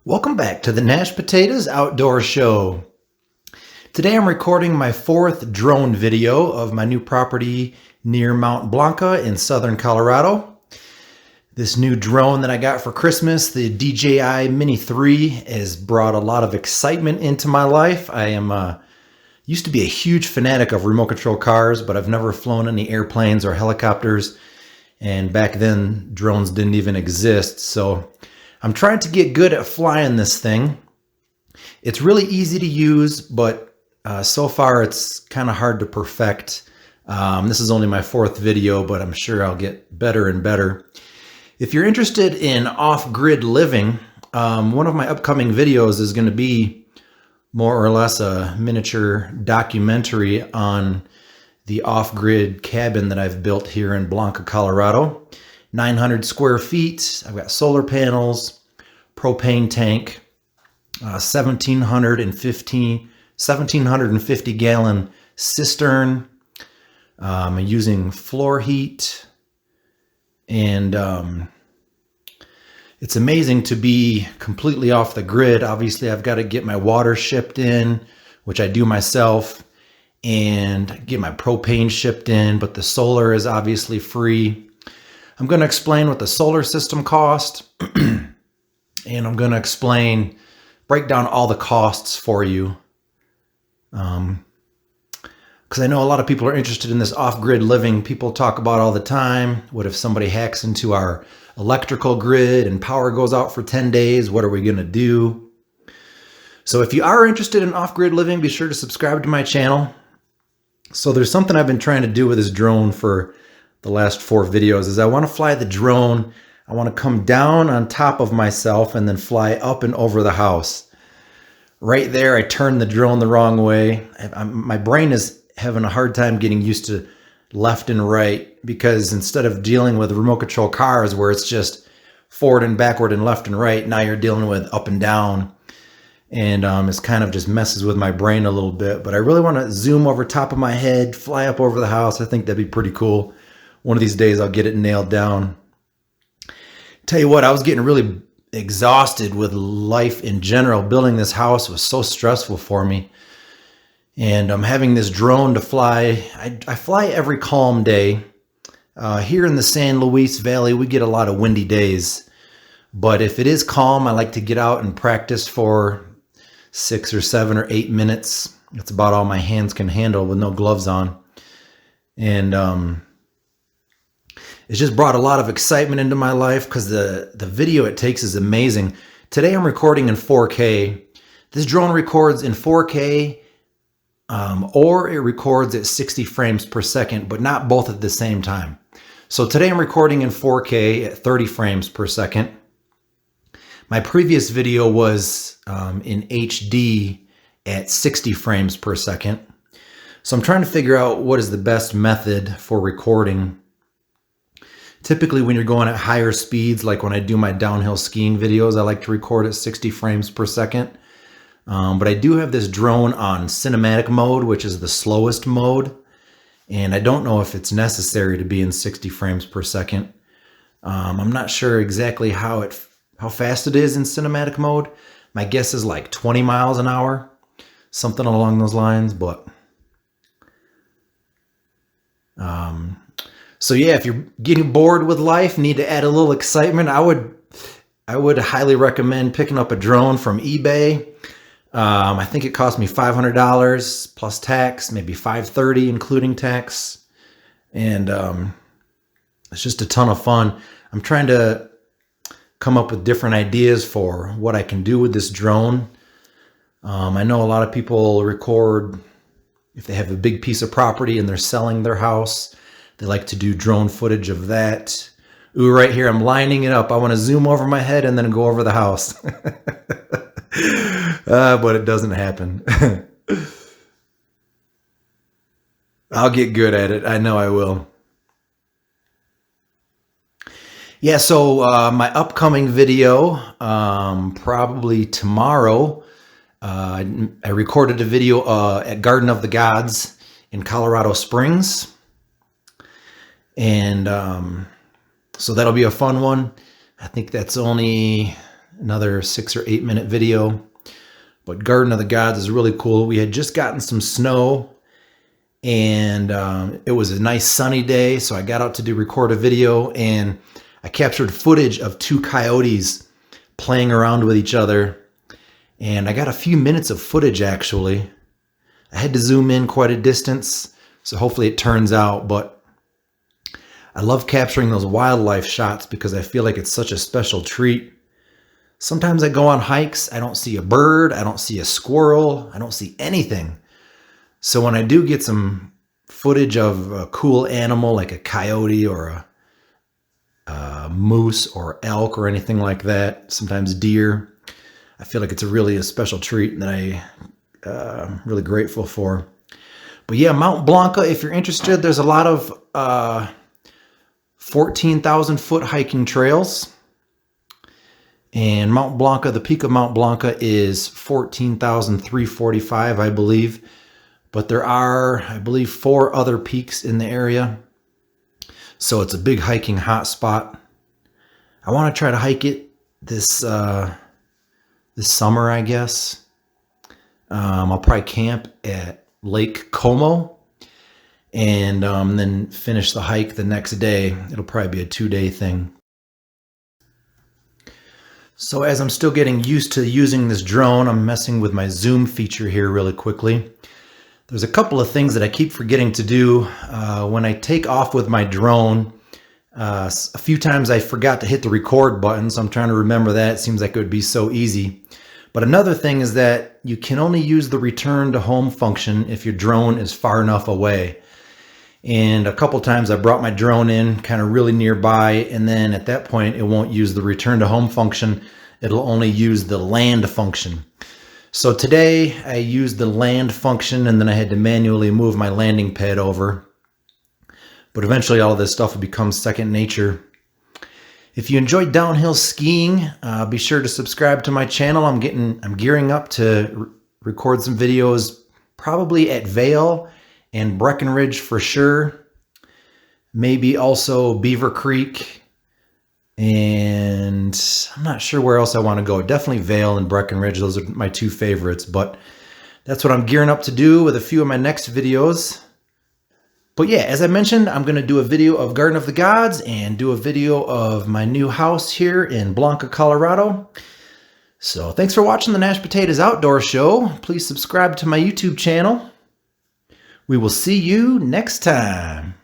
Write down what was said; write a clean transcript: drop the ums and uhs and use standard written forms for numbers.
Welcome back to the Nash Potatoes Outdoor Show. Today I'm recording my fourth drone video of my new property near Mount Blanca in southern Colorado. This new drone that I got for Christmas, the DJI Mini 3, has brought a lot of excitement into my life. I am used to be a huge fanatic of remote control cars, but I've never flown any airplanes or helicopters. And back then, drones didn't even exist. So I'm trying to get good at flying this thing. It's really easy to use, but so far it's kind of hard to perfect. This is only my fourth video, but I'm sure I'll get better and better. If you're interested in off-grid living, one of my upcoming videos is going to be more or less a miniature documentary on the off-grid cabin that I've built here in Blanca, Colorado. 900 square feet. I've got solar panels, propane tank, 1750 gallon cistern. I'm using floor heat, and it's amazing to be completely off the grid. Obviously, I've got to get my water shipped in, which I do myself, and get my propane shipped in, but the solar is obviously free. I'm going to explain what the solar system cost, and I'm going to break down all the costs for you. Because I know a lot of people are interested in this off-grid living. People talk about all the time. What if somebody hacks into our electrical grid and power goes out for 10 days? What are we going to do? So if you are interested in off-grid living, be sure to subscribe to my channel. So there's something I've been trying to do with this drone for the last 4 videos is I want to fly the drone. I want to come down on top of myself and then fly up and over the house. Right there, I turned the drone the wrong way. My brain is having a hard time getting used to left and right, because instead of dealing with remote control cars where it's just forward and backward and left and right, now you're dealing with up and down. And it's kind of just messes with my brain a little bit. But I really want to zoom over top of my head, fly up over the house. I think that'd be pretty cool. One of these days I'll get it nailed down. Tell you what, I was getting really exhausted with life in general. Building this house was so stressful for me. And I'm having this drone to fly. I fly every calm day. Here in the San Luis Valley, we get a lot of windy days. But if it is calm, I like to get out and practice for 6 or 7 or 8 minutes. That's about all my hands can handle with no gloves on. And it's just brought a lot of excitement into my life because the video it takes is amazing. Today I'm recording in 4K. This drone records in 4K or it records at 60 frames per second, but not both at the same time. So today I'm recording in 4K at 30 frames per second. My previous video was in HD at 60 frames per second. So I'm trying to figure out what is the best method for recording. Typically when you're going at higher speeds, like when I do my downhill skiing videos, I like to record at 60 frames per second. But I do have this drone on cinematic mode, which is the slowest mode. And I don't know if it's necessary to be in 60 frames per second. I'm not sure exactly how fast it is in cinematic mode. My guess is like 20 miles an hour, something along those lines. But so yeah, if you're getting bored with life, need to add a little excitement, I would highly recommend picking up a drone from eBay. I think it cost me $500 plus tax, maybe $530 including tax. And it's just a ton of fun. I'm trying to come up with different ideas for what I can do with this drone. I know a lot of people record if they have a big piece of property and they're selling their house. They like to do drone footage of that. Ooh, right here, I'm lining it up. I want to zoom over my head and then go over the house. But it doesn't happen. I'll get good at it. I know I will. Yeah, so my upcoming video, probably tomorrow, I recorded a video at Garden of the Gods in Colorado Springs. And so that'll be a fun one. I think that's only another 6 or 8 minute video. But Garden of the Gods is really cool. We had just gotten some snow, and it was a nice sunny day, so I got out to record a video, and I captured footage of 2 coyotes playing around with each other. And I got a few minutes of footage, actually. I had to zoom in quite a distance, so hopefully it turns out. But I love capturing those wildlife shots because I feel like it's such a special treat. Sometimes I go on hikes, I don't see a bird, I don't see a squirrel, I don't see anything. So when I do get some footage of a cool animal like a coyote or a moose or elk or anything like that, sometimes deer, I feel like it's a special treat that I'm really grateful for. But yeah, Mount Blanca, if you're interested, there's a lot of 14,000 foot hiking trails. And Mount Blanca, the peak of Mount Blanca is 14,345, I believe. But there are, I believe, 4 other peaks in the area. So it's a big hiking hotspot. I want to try to hike it this summer, I guess. I'll probably camp at Lake Como and then finish the hike the next day. It'll probably be a 2-day thing. So as I'm still getting used to using this drone, I'm messing with my zoom feature here really quickly. There's a couple of things that I keep forgetting to do when I take off with my drone. A few times I forgot to hit the record button, so I'm trying to remember that. It seems like it would be so easy. But another thing is that you can only use the return to home function if your drone is far enough away. And a couple times I brought my drone in kind of really nearby, and then at that point it won't use the return to home function. It'll only use the land function. So today I used the land function, and then I had to manually move my landing pad over. But eventually all of this stuff will become second nature. If you enjoyed downhill skiing, be sure to subscribe to my channel. I'm gearing up to record some videos, probably at Vail and Breckenridge for sure. Maybe also Beaver Creek. And I'm not sure where else I want to go. Definitely Vail and Breckenridge. Those are my 2 favorites. But that's what I'm gearing up to do with a few of my next videos. But yeah, as I mentioned, I'm going to do a video of Garden of the Gods and do a video of my new house here in Blanca, Colorado. So thanks for watching the Nash Potatoes Outdoor Show. Please subscribe to my YouTube channel. We will see you next time.